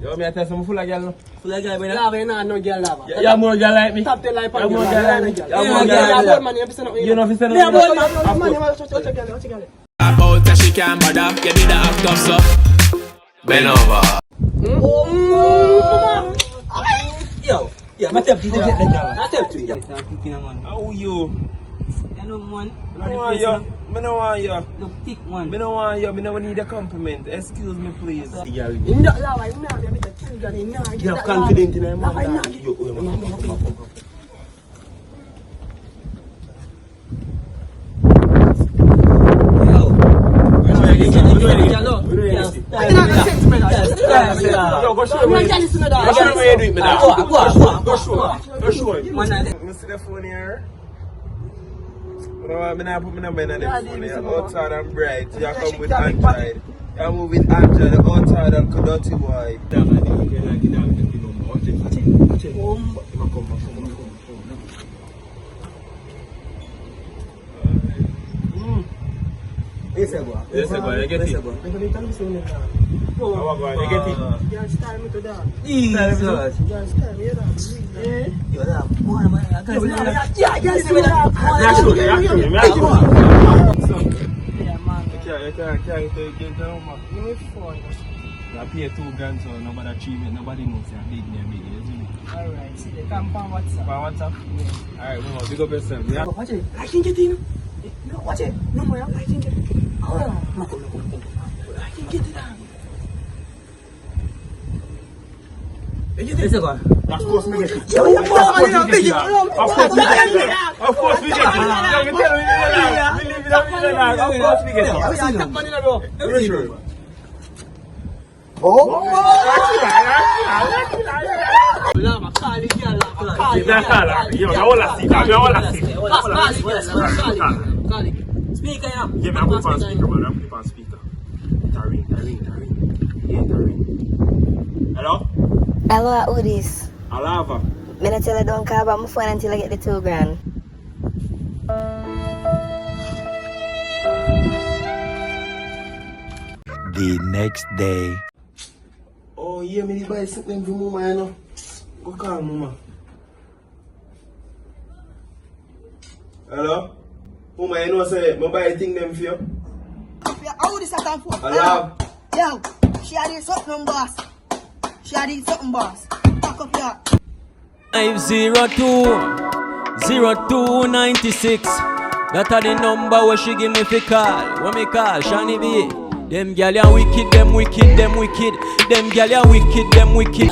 Yo, me I tell some full of girl no. Full of girl, brother. Lava, you know, no girl lava. You more girl like me. Top 10 like You more girl like me. You more girl Yeah, like man, me. you You know if you say no. Yeah, bold man, what's your girl? About that she can't bother, you did that act up so bend over. Yo, yeah, my tap to get the girl. My tap to you. How you? You know, man. I don't want you. I don't want you. Look thick, man. I don't want you. I don't need a compliment. Excuse me, please. You know, lava, you know, you get that girl, you know, You have confidence in her, man. Yo, go show me. Go show me where you do it, man. Go show me. You see the phone here? I'm not put my number in the phone here. Outside and bright. You come with Android. You move with Android. Outside and dirty boy. Yes, I go. You get it. How go? You get it. Girl, style me to that. Jesus. Girl, style me, you know. Yo, that boy, man. I can't see that. Yeah, girl, see me that. Yeah, man. You can't get down, man. Give me phone. I pay $2,000 so nobody treatment, nobody knows you're big near me. Alright, see the camp on WhatsApp. On WhatsApp? Alright, mama, big up yourself. Yeah? Watch it. I can get in. No, watch it. No more. I can get it. Hold on. I can get it down. Let's go. Of course we get it. Yo, you man, you know, big. Of course we get it. Of course we get it. You tell me we live in a million. Of course we get it. I see top man in a row. You sure? Lama, call it, girl. Call it. Yo, I want to see. Call it. Speaker, you know. Yeah, I'm put on speaker, man. I'm put on speaker. Taring. Yeah, Taring. Hello? Hello, who this? Alava. Me not tell you don't call about my phone until I get the $2,000. The next day. Oh, yeah, me buy something for mama, you know. Go call mama. Hello? Mama, you know, say, I buy a thing them for you. How this at for? Hello? Yo, she had it something, boss. She had it something, boss. Back up here. 502-0296. That are the number where she give me fi call. When me call, Shani B. Them gyal ya wicked, them wicked. Them gyal ya wicked, them wicked.